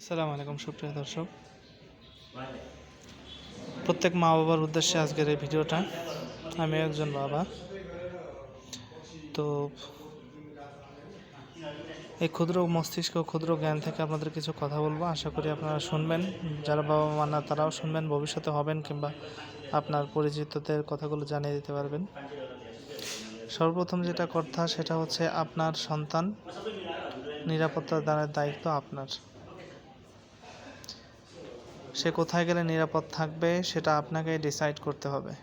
আসসালামু আলাইকুম সুপ্রিয় দর্শক, প্রত্যেক মা বাবার উদ্দেশ্যে আজকের এই ভিডিওটা। আমি একজন বাবা, তো এই ক্ষুদ্র মস্তিষ্ক ক্ষুদ্র জ্ঞান থেকে আপনাদের কিছু কথা বলবো। আশা করি আপনারা শুনবেন, যারা বাবা মা না তারাও শুনবেন, ভবিষ্যতে হবেন কিংবা আপনার পরিচিতদের কথাগুলো জানিয়ে দিতে পারবেন। সর্বপ্রথম যেটা কথা সেটা হচ্ছে আপনার সন্তান নিরাপত্তা দানের দায়িত্ব আপনার। সে কোথায় গেলে নিরাপদ থাকবে সেটা আপনাকেই ডিসাইড করতে হবে,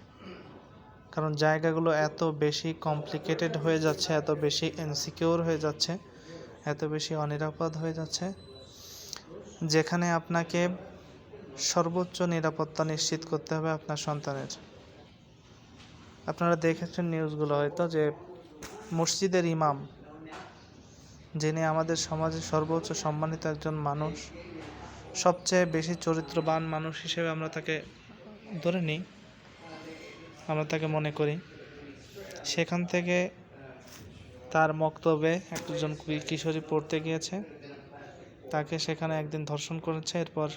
কারণ জায়গাগুলো এত বেশি কমপ্লিকেটেড হয়ে যাচ্ছে, এত বেশি ইনসিকিউর হয়ে যাচ্ছে, এত বেশি অনিরাপদ হয়ে যাচ্ছে, যেখানে আপনাকে সর্বোচ্চ নিরাপত্তা নিশ্চিত করতে হবে আপনার সন্তানের। আপনারা দেখেছেন নিউজগুলো হয়তো, যে মসজিদের ইমাম, যিনি আমাদের সমাজে সর্বোচ্চ সম্মানিত একজন মানুষ, সবচেয়ে বেশি চরিত্রবান মানুষ হিসেবে আমরা তাকে ধরে নিই, আমরা তাকে মনে করি, সেখান থেকে তার বক্তব্যে একজন কিশোরী পড়তে গিয়েছে, তাকে সেখানে একদিন ধর্ষণ করেছে, এরপর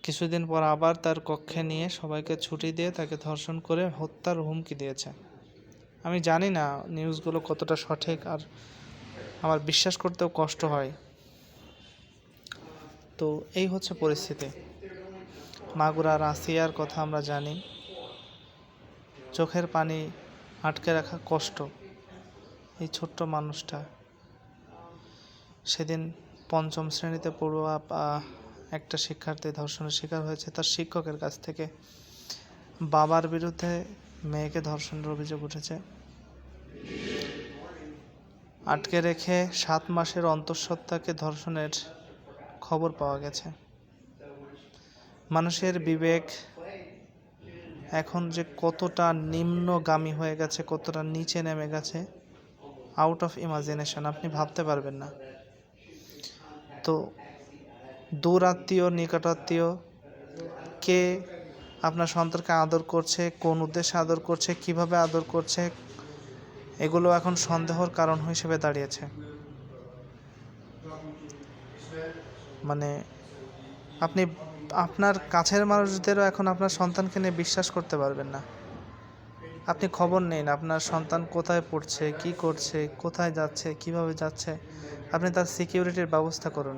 কিছুদিন পর আবার তার কক্ষে নিয়ে সবাইকে ছুটি দিয়ে তাকে ধর্ষণ করে হত্যার হুমকি দিয়েছে। আমি জানি না নিউজগুলো কতটা সঠিক, আর আমার বিশ্বাস করতেও কষ্ট হয়। তো এই হচ্ছে পরিস্থিতি। মাগুরা রাশিয়ার কথা আমরা জানি, চোখের পানি আটকে রাখা কষ্ট। এই ছোট্ট মানুষটা সেদিন পঞ্চম শ্রেণীতে পড়ুয়া একটা শিক্ষার্থী ধর্ষণের শিকার হয়েছে তার শিক্ষকের কাছ থেকে। বাবার বিরুদ্ধে মেয়েকে ধর্ষণের অভিযোগ উঠেছে। আটকে রেখে 7 মাসের অন্তঃসত্ত্বাকে ধর্ষণের খবর পাওয়া গেছে। মানুষের বিবেক এখন যে কতটা নিম্নগামী হয়ে গেছে, কতটা নিচে নেমে গেছে, আউট অফ ইমাজিনেশন, আপনি ভাবতে পারবেন না। তো দূর আত্মীয় নিকটাত্মীয় কে আপনার সন্তানকে আদর করছে, কোন উদ্দেশ্যে আদর করছে, কিভাবে আদর করছে, এগুলো এখন সন্দেহর কারণ হিসেবে দাঁড়িয়েছে। মানে আপনি আপনার কাছের মানুষদেরও এখন আপনার সন্তানকে নিয়ে বিশ্বাস করতে পারবেন না। আপনি খবর নিন আপনার সন্তান কোথায় পড়ছে, কি করছে, কোথায় যাচ্ছে, কিভাবে যাচ্ছে, আপনি তার সিকিউরিটির ব্যবস্থা করুন।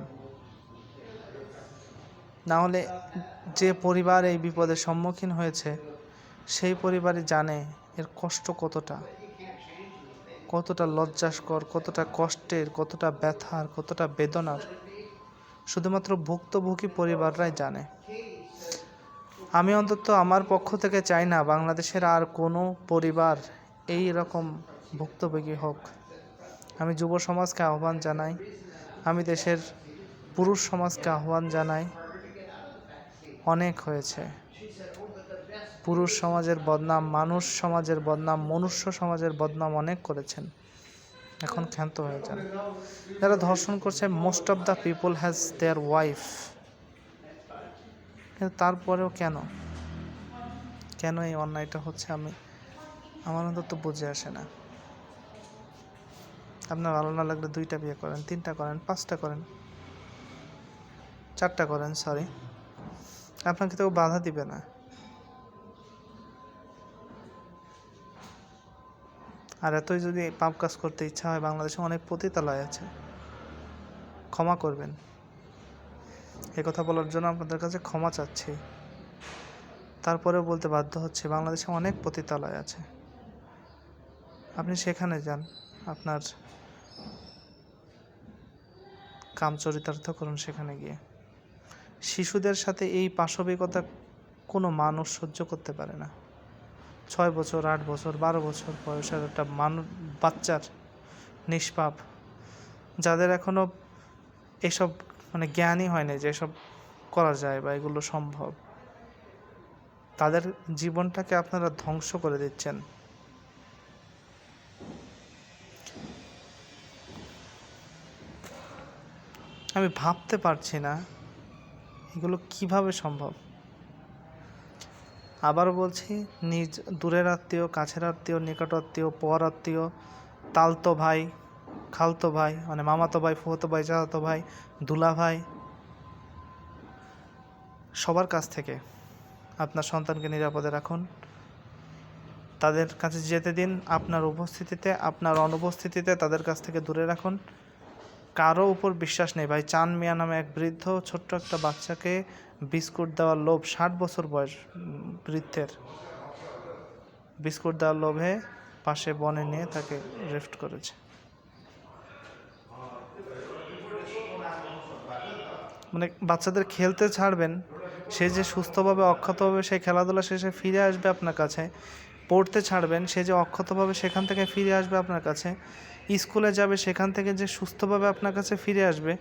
না হলে যে পরিবার এই বিপদের সম্মুখীন হয়েছে সেই পরিবারই জানে এর কষ্ট কতটা লজ্জাস্কর, কতটা কষ্টের, কতটা ব্যথার, কতটা বেদনার। শুধুমাত্র ভুক্তভোগী পরিবাররাই জানে। আমি অন্তত আমার পক্ষ থেকে চাই না বাংলাদেশের আর কোনো পরিবার এই রকম ভুক্তভোগী হোক। আমি যুব সমাজকে আহ্বান জানাই, আমি দেশের পুরুষ সমাজকে আহ্বান জানাই, অনেক হয়েছে। পুরুষ সমাজের বদনাম, মানুষ সমাজের বদনাম, মনুষ্য সমাজের বদনাম অনেক করেছেন, এখন ক্ষান্ত হয়ে যান। যারা ধর্ষণ করছে, most of the people has their wife, কিন্তু তারপরেও কেন এই অন্যায়টা হচ্ছে আমার অন্তত বুঝে আসে না। আপনার ভালো না লাগলে 2টা বিয়ে করেন, 3টা করেন, 5টা করেন, 4টা করেন, সরি, আপনাকে তো বাধা দিবে না। আর এতই যদি পাপ কাজ করতে ইচ্ছা হয়, বাংলাদেশে অনেক পতিতালয় আছে, ক্ষমা করবেন। এই কথা বলার জন্য আপনাদের কাছে ক্ষমা চাচ্ছি। তারপরেও বলতে বাধ্য হচ্ছে, বাংলাদেশে অনেক পতিতালয় আছে, আপনি সেখানে যান, আপনার কাম চরিতার্থ করুন সেখানে গিয়ে। শিশুদের সাথে এই পাশবিকতা কোনো মানুষ সহ্য করতে পারে না। 6 বছর, 8 বছর, 12 বছর বয়সের একটা বাচ্চার, নিষ্পাপ, যাদের এখনও এসব জ্ঞানই হয় না যে এসব করা যায় বা এগুলো সম্ভব, তাদের জীবনটাকে আপনারা ধ্বংস করে দিচ্ছেন। আমি ভাবতে পারছি না এগুলো কিভাবে সম্ভব। আবারও বলছি, নিজ দূরের আত্মীয়, কাছের আত্মীয়, নিকট আত্মীয়, পর আত্মীয়, তালতো ভাই, খালতো ভাই, মামাতো ভাই, ফুফাতো ভাই, চাচাতো ভাই, দুলা ভাই, সবার কাছ থেকে আপনার সন্তানকে নিরাপদে রাখুন, তাদের কাছে যেতে দিন, আপনার উপস্থিতিতে আপনার অনুপস্থিতিতে তাদের কাছ থেকে দূরে রাখুন। কারো উপর বিশ্বাস নেই ভাই। চান মিয়া নামে এক বৃদ্ধ ছোট্ট একটা বাচ্চাকে বিস্কুট দেওয়ার লোভ, 60 বছর বয়স বৃদ্ধের, বিস্কুট দেওয়ার লোভে পাশে বনে নিয়ে তাকে রেফট করেছে। মানে বাচ্চাদের খেলতে ছাড়বেন, সে যে সুস্থভাবে অক্ষতভাবে সেই খেলাধুলা শেষে ফিরে আসবে আপনার কাছে। পড়তে ছাড়বেন, সে যে অক্ষতভাবে সেখান থেকে ফিরে আসবে আপনার কাছে। স্কুলে যাবে, সেখান থেকে যে সুস্থভাবে আপনার কাছে ফিরে আসবে,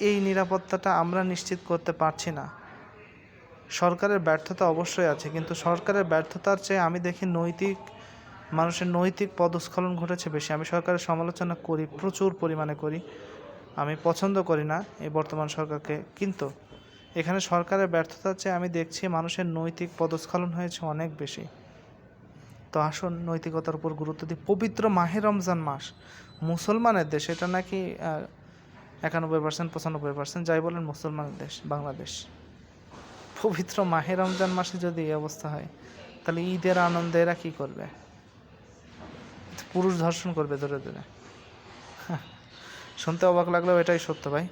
এই নিরাপত্তাটা আমরা নিশ্চিত করতে পারছি না। সরকারের ব্যর্থতা অবশ্যই আছে, কিন্তু সরকারের ব্যর্থতার চেয়ে আমি দেখি মানুষের নৈতিক পদস্খলন ঘটেছে বেশি। আমি সরকারের সমালোচনা করি, প্রচুর পরিমাণে করি, আমি পছন্দ করি না এই বর্তমান সরকারকে, কিন্তু এখানে সরকারের ব্যর্থতার চেয়ে আমি দেখছি মানুষের নৈতিক পদস্খলন হয়েছে অনেক বেশি। তো আসুন নৈতিকতার উপর গুরুত্ব দিই। পবিত্র মাহে রমজান মাস, মুসলমানের দেশ, এটা নাকি 91%, 95%, যাই বলেন, মুসলমানের দেশ বাংলাদেশ। পবিত্র মাহে রমজান মাসে যদি এই অবস্থা হয়, তাহলে ঈদের আনন্দে এরা কী করবে? পুরুষ ধর্ষণ করবে ধরে ধরে। শুনতে অবাক লাগলেও এটাই সত্য ভাই।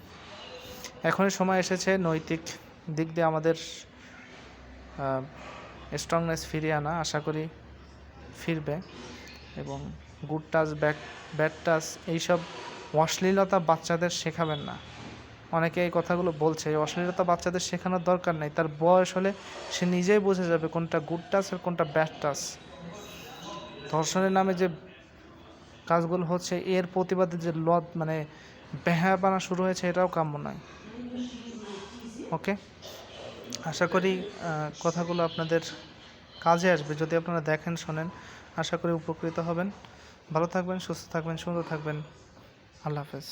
এখনই সময় এসেছে নৈতিক দিক দিয়ে আমাদের স্ট্রংনেস ফিরিয়ে আনা। আশা করি ফিরবে, এবং গুড টাচ, ব্যাড টাচ, এইসব অশ্লীলতা বাচ্চাদের শেখাবেন না। অনেকে এই কথাগুলো বলছে, এই অশ্লীলতা বাচ্চাদের শেখানোর দরকার নেই। তার বয়স হলে সে নিজেই বুঝে যাবে কোনটা গুড টাচ আর কোনটা ব্যাড টাচ। ধর্ষণের নামে যে কাজগুলো হচ্ছে, এর প্রতিবাদে যে মানে বেহায়াপনা শুরু হয়েছে, এটাও কাম্য নয়। ওকে, আশা করি কথাগুলো আপনাদের কাজে আসবে যদি আপনারা দেখেন, শোনেন। আশা করি উপকৃত হবেন। ভালো থাকবেন, সুস্থ থাকবেন, সুন্দর থাকবেন। আল্লাহ হাফেজ।